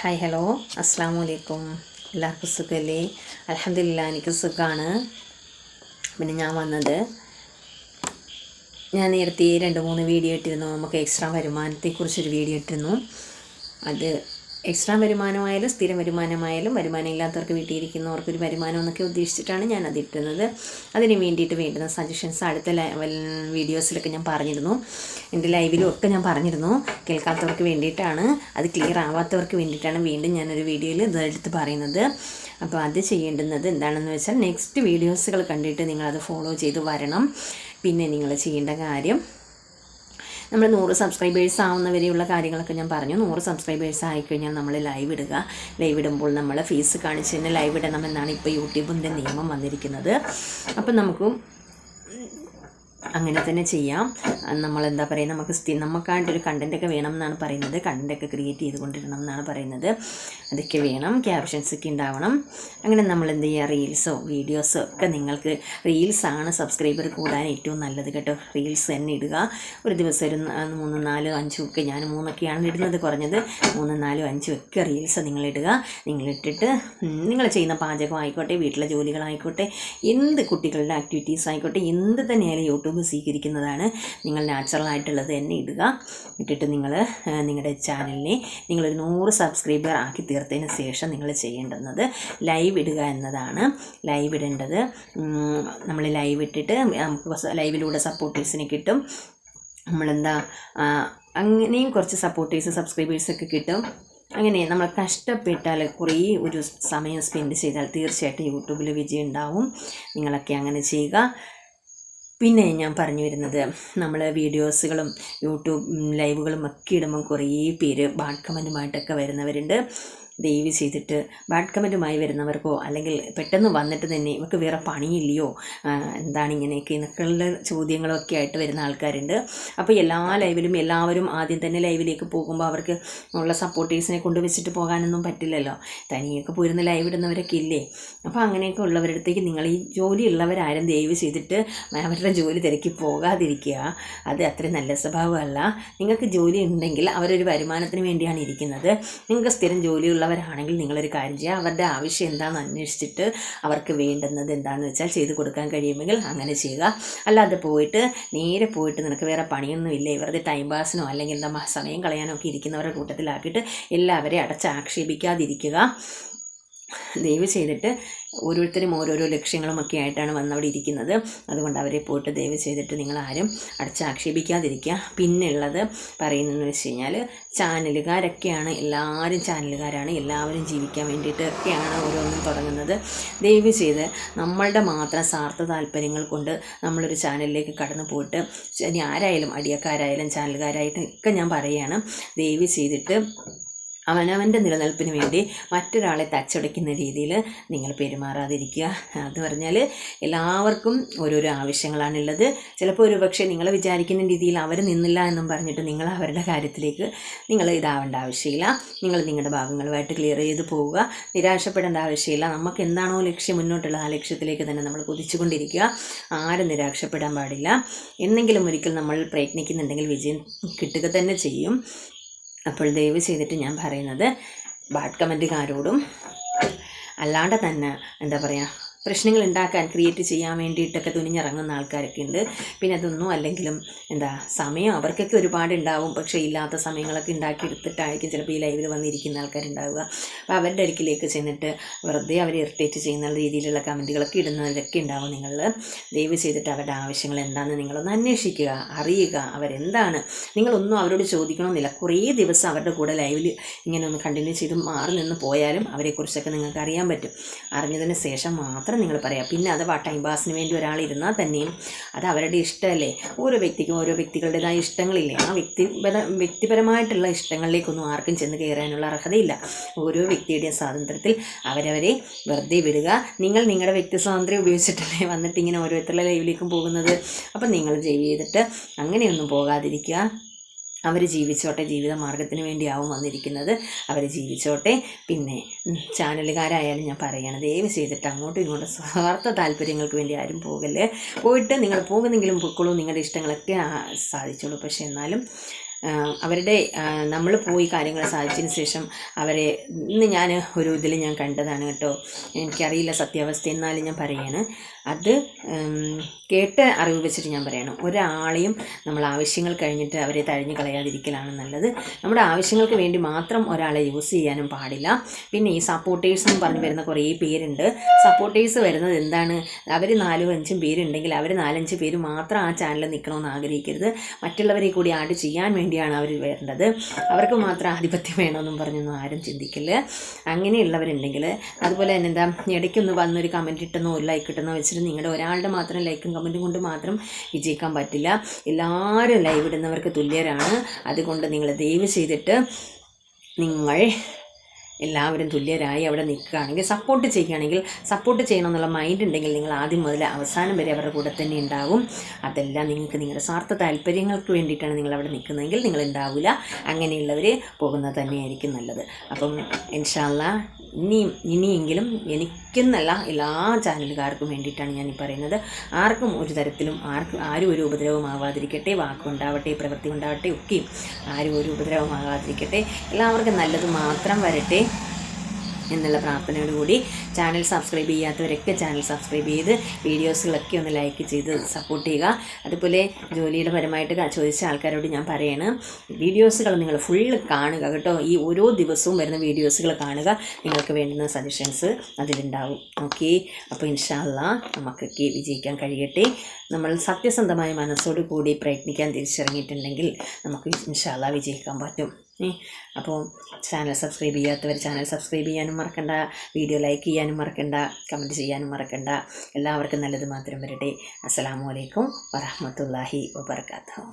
Hi hello അസ്സാം വലൈക്കും. എല്ലാവർക്കും സുഖമല്ലേ? അൽഹംദുലില്ലാ എനിക്ക് സുഖമാണ്. പിന്നെ ഞാൻ നേരത്തെ 2-3 വീഡിയോ ഇട്ടിരുന്നു. നമുക്ക് എക്സ്ട്രാ വരുമാനത്തെക്കുറിച്ചൊരു വീഡിയോ ഇട്ടിരുന്നു. അത് എക്സ്ട്രാ വരുമാനമായാലും സ്ഥിരം വരുമാനമായാലും വരുമാനം ഇല്ലാത്തവർക്ക് വീട്ടിലിരിക്കുന്നവർക്കൊരു വരുമാനം എന്നൊക്കെ ഉദ്ദേശിച്ചിട്ടാണ് ഞാനത് ഇട്ടുന്നത്. അതിന് വേണ്ടിയിട്ട് വേണ്ടുന്ന സജഷൻസ് അടുത്ത വീഡിയോസിലൊക്കെ ഞാൻ പറഞ്ഞിരുന്നു. എൻ്റെ ലൈവിലും ഒക്കെ ഞാൻ പറഞ്ഞിരുന്നു. കേൾക്കാത്തവർക്ക് വേണ്ടിയിട്ടാണ്, അത് ക്ലിയർ ആവാത്തവർക്ക് വേണ്ടിയിട്ടാണ് വീണ്ടും ഞാനൊരു വീഡിയോയിൽ ഇതെടുത്ത് പറയുന്നത്. അപ്പോൾ അത് ചെയ്യേണ്ടുന്നത് എന്താണെന്ന് വെച്ചാൽ നെക്സ്റ്റ് വീഡിയോസുകൾ കണ്ടിട്ട് നിങ്ങളത് ഫോളോ ചെയ്ത് വരണം. പിന്നെ നിങ്ങൾ ചെയ്യേണ്ട കാര്യം, നമ്മൾ 100 സബ്സ്ക്രൈബേഴ്സ് ആവുന്നവരെയുള്ള കാര്യങ്ങളൊക്കെ ഞാൻ പറഞ്ഞു. 100 സബ്സ്ക്രൈബേഴ്സ് ആയിക്കഴിഞ്ഞാൽ നമ്മൾ ലൈവ് ഇടുക. ലൈവ് ഇടുമ്പോൾ നമ്മൾ ഫേസ് കാണിച്ച് തന്നെ ലൈവ് ഇടണമെന്നാണ് ഇപ്പോൾ യൂട്യൂബിൻ്റെ നിയമം വന്നിരിക്കുന്നത്. അപ്പം നമുക്കും അങ്ങനെ തന്നെ ചെയ്യാം. നമ്മളെന്താ പറയുക, നമുക്കായിട്ടൊരു കണ്ടൻറ്റൊക്കെ വേണം എന്നാണ് പറയുന്നത്. കണ്ടൻറ്റൊക്കെ ക്രിയേറ്റ് ചെയ്തുകൊണ്ടിരണം എന്നാണ് പറയുന്നത്. അതൊക്കെ വേണം, ക്യാപ്ഷൻസൊക്കെ ഉണ്ടാവണം. അങ്ങനെ നമ്മൾ എന്ത് ചെയ്യുക, റീൽസോ വീഡിയോസോ ഒക്കെ, നിങ്ങൾക്ക് റീൽസാണ് സബ്സ്ക്രൈബർ കൂടാൻ ഏറ്റവും നല്ലത് കേട്ടോ. റീൽസ് തന്നെ ഇടുക. ഒരു ദിവസം ഒരു 3, 4, 5 ഒക്കെ, ഞാൻ 3ഒക്കെയാണ് ഇടുന്നത്, കുറഞ്ഞത് 3, 4, 5 ഒക്കെ റീൽസ് നിങ്ങളിടുക. നിങ്ങളിട്ടിട്ട് നിങ്ങൾ ചെയ്യുന്ന പാചകം ആയിക്കോട്ടെ, വീട്ടിലെ ജോലികളായിക്കോട്ടെ, എന്ത് കുട്ടികളുടെ ആക്ടിവിറ്റീസ് ആയിക്കോട്ടെ, എന്ത് തന്നെയായാലും യൂട്യൂബ് സ്വീകരിക്കുന്നതാണ്. നിങ്ങൾ നാച്ചുറലായിട്ടുള്ളത് തന്നെ ഇടുക. ഇട്ടിട്ട് നിങ്ങളുടെ ചാനലിനെ നിങ്ങളൊരു 100 സബ്സ്ക്രൈബർ ആക്കി തീർത്തതിന് ശേഷം നിങ്ങൾ ചെയ്യേണ്ടുന്നത് ലൈവ് ഇടുക എന്നതാണ്. ലൈവ് ഇടേണ്ടത്, നമ്മൾ ലൈവ് ഇട്ടിട്ട് നമുക്ക് ലൈവിലൂടെ സപ്പോർട്ടേഴ്സിനെ കിട്ടും. അങ്ങനെയും കുറച്ച് സബ്സ്ക്രൈബേഴ്സൊക്കെ കിട്ടും. അങ്ങനെ നമ്മൾ കഷ്ടപ്പെട്ടാൽ കുറേ ഒരു സമയം സ്പെൻഡ് ചെയ്താൽ തീർച്ചയായിട്ടും യൂട്യൂബിൽ വിജയം ഉണ്ടാവും. നിങ്ങളൊക്കെ അങ്ങനെ ചെയ്യുക. പിന്നെ ഞാൻ പറഞ്ഞു വരുന്നത്, നമ്മൾ വീഡിയോസുകളും യൂട്യൂബ് ലൈവുകളും ഒക്കെ ഇടുമ്പം കുറേ പേര് ബാഡ് കമൻറ്റുമായിട്ടൊക്കെ വരുന്നവരുണ്ട്. ദയവ് ചെയ്തിട്ട് ബാഡ് കമൻറ്റുമായി വരുന്നവർക്കോ, അല്ലെങ്കിൽ പെട്ടെന്ന് വന്നിട്ട് തന്നെ ഇവർക്ക് വേറെ പണിയില്ലയോ, എന്താണ് ഇങ്ങനെയൊക്കെ എന്നൊക്കെയുള്ള ചോദ്യങ്ങളൊക്കെ ആയിട്ട് വരുന്ന ആൾക്കാരുണ്ട്. അപ്പോൾ എല്ലാ ലൈവിലും എല്ലാവരും ആദ്യം തന്നെ ലൈവിലേക്ക് പോകുമ്പോൾ അവർക്ക് ഉള്ള സപ്പോർട്ടേഴ്സിനെ കൊണ്ടുവച്ചിട്ട് പോകാനൊന്നും പറ്റില്ലല്ലോ. തനിയൊക്കെ പോയിരുന്ന ലൈവ് ഇടുന്നവരൊക്കെ ഇല്ലേ. അപ്പോൾ അങ്ങനെയൊക്കെ ഉള്ളവരുടെ അടുത്തേക്ക് നിങ്ങൾ ഈ ജോലിയുള്ളവരാരും ദയവ് ചെയ്തിട്ട് അവരുടെ ജോലി തിരക്കി പോകാതിരിക്കുക. അത് അത്രയും നല്ല സ്വഭാവമല്ല. നിങ്ങൾക്ക് ജോലി ഉണ്ടെങ്കിൽ അവരൊരു വരുമാനത്തിന് വേണ്ടിയാണ് ഇരിക്കുന്നത്. നിങ്ങൾക്ക് സ്ഥിരം ജോലിയുള്ളവരാണെങ്കിൽ നിങ്ങളൊരു കാര്യം ചെയ്യുക, അവരുടെ ആവശ്യം എന്താണെന്ന് അന്വേഷിച്ചിട്ട് അവർക്ക് വേണ്ടുന്നത് എന്താണെന്ന് വെച്ചാൽ ചെയ്ത് കൊടുക്കാൻ കഴിയുമെങ്കിൽ അങ്ങനെ ചെയ്യുക. അല്ലാതെ നേരെ പോയിട്ട് നിനക്ക് വേറെ പണിയൊന്നും ഇല്ലേ, വെറുതെ ടൈം പാസിനോ അല്ലെങ്കിൽ സമയം കളയാനോ ഒക്കെ ഇരിക്കുന്നവരുടെ കൂട്ടത്തിലാക്കിയിട്ട് എല്ലാവരെയും അടച്ചാക്ഷേപിക്കാതിരിക്കുക. ദയവ് ചെയ്തിട്ട് ഓരോരുത്തരും ഓരോരോ ലക്ഷ്യങ്ങളുമൊക്കെ ആയിട്ടാണ് വന്നവിടെ ഇരിക്കുന്നത്. അതുകൊണ്ട് അവരെ പോയിട്ട് ദയവ് ചെയ്തിട്ട് നിങ്ങളാരും അടച്ചാക്ഷേപിക്കാതിരിക്കുക. പിന്നെയുള്ളത് പറയുന്നതെന്ന് വെച്ച് കഴിഞ്ഞാൽ, ചാനലുകാരൊക്കെയാണ്, എല്ലാവരും ചാനലുകാരാണ്, എല്ലാവരും ജീവിക്കാൻ വേണ്ടിയിട്ടൊക്കെയാണ് ഓരോന്നും തുടങ്ങുന്നത്. ദയവ് ചെയ്ത് നമ്മളുടെ മാത്രം സ്വാർത്ഥ താല്പര്യങ്ങൾ കൊണ്ട് നമ്മളൊരു ചാനലിലേക്ക് കടന്നു പോയിട്ട്, ഇനി ആരായാലും അടിയക്കാരായാലും ചാനലുകാരായിട്ടും ഒക്കെ ഞാൻ പറയുകയാണ്, ദയവ് ചെയ്തിട്ട് അവനവൻ്റെ നിലനിൽപ്പിന് വേണ്ടി മറ്റൊരാളെ തച്ചടയ്ക്കുന്ന രീതിയിൽ നിങ്ങൾ പെരുമാറാതിരിക്കുക. അത് പറഞ്ഞാൽ എല്ലാവർക്കും ഓരോരോ ആവശ്യങ്ങളാണുള്ളത്. ചിലപ്പോൾ ഒരുപക്ഷെ നിങ്ങൾ വിചാരിക്കുന്ന രീതിയിൽ അവർ നിന്നില്ല എന്നും പറഞ്ഞിട്ട് നിങ്ങൾ അവരുടെ കാര്യത്തിലേക്ക് നിങ്ങൾ ഇതാവേണ്ട ആവശ്യമില്ല. നിങ്ങൾ നിങ്ങളുടെ ഭാഗങ്ങളുമായിട്ട് ക്ലിയർ ചെയ്ത് പോവുക. നിരാശപ്പെടേണ്ട ആവശ്യമില്ല. നമുക്ക് എന്താണോ ലക്ഷ്യം മുന്നോട്ടുള്ള ആ ലക്ഷ്യത്തിലേക്ക് തന്നെ നമ്മൾ കുതിച്ചുകൊണ്ടിരിക്കുക. ആരും നിരാശപ്പെടാൻ പാടില്ല. എന്നെങ്കിലും ഒരിക്കൽ നമ്മൾ പ്രയത്നിക്കുന്നുണ്ടെങ്കിൽ വിജയം കിട്ടുക തന്നെ ചെയ്യും. അപ്പോൾ ദയവ് ചെയ്തിട്ട് ഞാൻ പറയുന്നത്, ബാഡ് കമൻറ്റുകാരോടും അല്ലാണ്ട് തന്നെ എന്താ പറയുക, പ്രശ്നങ്ങൾ ഉണ്ടാക്കാൻ ക്രിയേറ്റ് ചെയ്യാൻ വേണ്ടിയിട്ടൊക്കെ തുനിഞ്ഞിറങ്ങുന്ന ആൾക്കാരൊക്കെ ഉണ്ട്. പിന്നെ അതൊന്നും അല്ലെങ്കിലും സമയം അവർക്കൊക്കെ ഒരുപാട് ഉണ്ടാവും. പക്ഷേ ഇല്ലാത്ത സമയങ്ങളൊക്കെ ഉണ്ടാക്കിയെടുത്തിട്ടായിരിക്കും ചിലപ്പോൾ ഈ ലൈവിൽ വന്നിരിക്കുന്ന ആൾക്കാരുണ്ടാവുക. അപ്പോൾ അവരുടെ അടുക്കിലേക്ക് ചെന്നിട്ട് വെറുതെ അവരെ ഇറിറ്റേറ്റ് ചെയ്യുന്ന രീതിയിലുള്ള കമൻറ്റുകളൊക്കെ ഇടുന്നവരൊക്കെ ഉണ്ടാവും. നിങ്ങൾ ദയവ് ചെയ്തിട്ട് അവരുടെ ആവശ്യങ്ങൾ എന്താണെന്ന് നിങ്ങളൊന്ന് അന്വേഷിക്കുക, അറിയുക. അവരെന്താണ്, നിങ്ങളൊന്നും അവരോട് ചോദിക്കണമെന്നില്ല. കുറേ ദിവസം അവരുടെ കൂടെ ലൈവിൽ ഇങ്ങനെ ഒന്ന് കണ്ടിന്യൂ ചെയ്ത് മാറി നിന്ന് പോയാലും അവരെക്കുറിച്ചൊക്കെ നിങ്ങൾക്ക് അറിയാൻ പറ്റും. അറിഞ്ഞതിന് ശേഷം മാത്രം നിങ്ങൾ പറയാം. പിന്നെ അഥവാ ടൈം പാസിന് വേണ്ടി ഒരാൾ ഇരുന്നാൽ തന്നെയും അത് അവരുടെ ഇഷ്ടമല്ലേ. ഓരോ വ്യക്തിക്കും ഓരോ വ്യക്തികളുടേതായ ഇഷ്ടങ്ങളില്ലേ. ആ വ്യക്തിപരമായിട്ടുള്ള ഇഷ്ടങ്ങളിലേക്കൊന്നും ആർക്കും ചെന്ന് കയറാനുള്ള അർഹതയില്ല. ഓരോ വ്യക്തിയുടെയും സ്വാതന്ത്ര്യത്തിൽ അവരവരെ വെറുതെ വിടുക. നിങ്ങൾ നിങ്ങളുടെ വ്യക്തി സ്വാതന്ത്ര്യം ഉപയോഗിച്ചിട്ടല്ലേ വന്നിട്ട് ഇങ്ങനെ ഓരോരുത്തരുടെ ലൈവിലേക്കും പോകുന്നത്. അപ്പം നിങ്ങൾ ചെയ്തിട്ട് അങ്ങനെയൊന്നും പോകാതിരിക്കുക. അവർ ജീവിച്ചോട്ടെ, ജീവിത മാർഗത്തിന് വേണ്ടിയാവും വന്നിരിക്കുന്നത്. അവർ ജീവിച്ചോട്ടെ. പിന്നെ ചാനലുകാരായാലും ഞാൻ പറയുകയാണ്, ദയവ് ചെയ്തിട്ട് അങ്ങോട്ടും ഇങ്ങോട്ടും സ്വാർത്ഥ താല്പര്യങ്ങൾക്ക് വേണ്ടി ആരും പോകല്ലേ. പോയിട്ട് നിങ്ങൾ പോകുന്നെങ്കിലും പൊയ്ക്കോളൂ, നിങ്ങളുടെ ഇഷ്ടങ്ങളൊക്കെ സാധിച്ചോളൂ. പക്ഷേ എന്നാലും അവരുടെ നമ്മൾ പോയി കാര്യങ്ങൾ സാധിച്ചതിന് ശേഷം അവരെ ഇന്ന് ഞാൻ ഒരു ഇതിൽ ഞാൻ കണ്ടതാണ് കേട്ടോ, എനിക്കറിയില്ല സത്യാവസ്ഥ, എന്നാലും ഞാൻ പറയാണ്. അത് കേട്ട അറിവ് വെച്ചിട്ട് ഞാൻ പറയണം. ഒരാളെയും നമ്മൾ ആവശ്യങ്ങൾ കഴിഞ്ഞിട്ട് അവരെ തഴഞ്ഞു കളയാതിരിക്കലാണ് നല്ലത്. നമ്മുടെ ആവശ്യങ്ങൾക്ക് വേണ്ടി മാത്രം ഒരാളെ യൂസ് ചെയ്യാനും പാടില്ല. പിന്നെ ഈ സപ്പോർട്ടേഴ്സ് എന്ന് പറഞ്ഞ് വരുന്ന കുറേ പേരുണ്ട്. സപ്പോർട്ടേഴ്സ് വരുന്നത് എന്താണ്, അവർ 4-5 പേരുണ്ടെങ്കിൽ അവർ 4-5 പേര് മാത്രം ആ ചാനലിൽ നിൽക്കണമെന്ന് ആഗ്രഹിക്കരുത്. മറ്റുള്ളവരെ കൂടി ആഡ് ചെയ്യാൻ വേണ്ടിയാണ് അവർ വരേണ്ടത്. അവർക്ക് മാത്രം ആധിപത്യം വേണമെന്നും പറഞ്ഞൊന്നും ആരും ചിന്തിക്കില്ല. അങ്ങനെയുള്ളവരുണ്ടെങ്കിൽ അതുപോലെ തന്നെ എന്താ, ഇടയ്ക്കൊന്ന് വന്നൊരു കമൻറ്റ് ഇട്ടെന്നോ ഒരു ലൈക്ക് ഇട്ടെന്നോ വെച്ചിട്ട് നിങ്ങളുടെ ഒരാളുടെ മാത്രം ലൈക്കും കമൻറ്റും കൊണ്ട് മാത്രം വിജയിക്കാൻ പറ്റില്ല. എല്ലാവരും ലൈവ് ഇടുന്നവർക്ക് തുല്യരാണ്. അതുകൊണ്ട് നിങ്ങൾ ദയവ് ചെയ്തിട്ട് നിങ്ങൾ എല്ലാവരും തുല്യരായി അവിടെ നിൽക്കുകയാണെങ്കിൽ, സപ്പോർട്ട് ചെയ്യുകയാണെങ്കിൽ, സപ്പോർട്ട് ചെയ്യണമെന്നുള്ള മൈൻഡ് ഉണ്ടെങ്കിൽ നിങ്ങൾ ആദ്യം മുതൽ അവസാനം വരെ അവരുടെ കൂടെ തന്നെ ഉണ്ടാവും. അതെല്ലാം നിങ്ങൾക്ക് നിങ്ങളുടെ സ്വാർത്ഥ താല്പര്യങ്ങൾക്ക് വേണ്ടിയിട്ടാണ് നിങ്ങൾ അവിടെ നിൽക്കുന്നതെങ്കിൽ നിങ്ങൾ ഉണ്ടാവില്ല. അങ്ങനെയുള്ളവർ പോകുന്നത് തന്നെയായിരിക്കും നല്ലത്. അപ്പം ഇൻഷാ അല്ലാഹ് ഇനിയെങ്കിലും എനിക്കെന്നല്ല എല്ലാ ചാനലുകാർക്കും വേണ്ടിയിട്ടാണ് ഞാൻ ഈ പറയുന്നത്. ആർക്കും ഒരു തരത്തിലും ആരും ഒരു ഉപദ്രവമാവാതിരിക്കട്ടെ. വാക്കുണ്ടാവട്ടെ, പ്രവൃത്തി ഉണ്ടാവട്ടെ, ഒക്കെയും ആരും ഒരു ഉപദ്രവമാകാതിരിക്കട്ടെ. എല്ലാവർക്കും നല്ലത് മാത്രം വരട്ടെ എന്നുള്ള പ്രാർത്ഥനയോടുകൂടി ചാനൽ സബ്സ്ക്രൈബ് ചെയ്യാത്തവരൊക്കെ ചാനൽ സബ്സ്ക്രൈബ് ചെയ്ത് വീഡിയോസുകളൊക്കെ ഒന്ന് ലൈക്ക് ചെയ്ത് സപ്പോർട്ട് ചെയ്യുക. അതുപോലെ ജോലിയുടെ പരമായിട്ട് ചോദിച്ച ആൾക്കാരോട് ഞാൻ പറയണം, വീഡിയോസുകൾ നിങ്ങൾ ഫുള്ള് കാണുക കേട്ടോ. ഈ ഓരോ ദിവസവും വരുന്ന വീഡിയോസുകൾ കാണുക. നിങ്ങൾക്ക് വേണ്ടുന്ന സജഷൻസ് അതിലുണ്ടാവും. ഓക്കെ, അപ്പോൾ ഇൻഷാ അല്ലാഹ് നമുക്കൊക്കെ വിജയിക്കാൻ കഴിയട്ടെ. നമ്മൾ സത്യസന്ധമായ മനസ്സോടു കൂടി പ്രയത്നിക്കാൻ തിരിച്ചിറങ്ങിയിട്ടുണ്ടെങ്കിൽ നമുക്ക് ഇൻഷാ അല്ലാഹ് വിജയിക്കാൻ പറ്റും. അപ്പോൾ ചാനൽ സബ്സ്ക്രൈബ് ചെയ്യാത്തവർ ചാനൽ സബ്സ്ക്രൈബ് ചെയ്യാനും മറക്കണ്ട, വീഡിയോ ലൈക്ക് ചെയ്യാനും മറക്കണ്ട, കമൻറ്റ് ചെയ്യാനും മറക്കണ്ട. എല്ലാവർക്കും നല്ലത് മാത്രം വരട്ടെ. അസ്സലാമു അലൈക്കും വറഹ്മത്തുള്ളാഹി വബറകാതുഹു.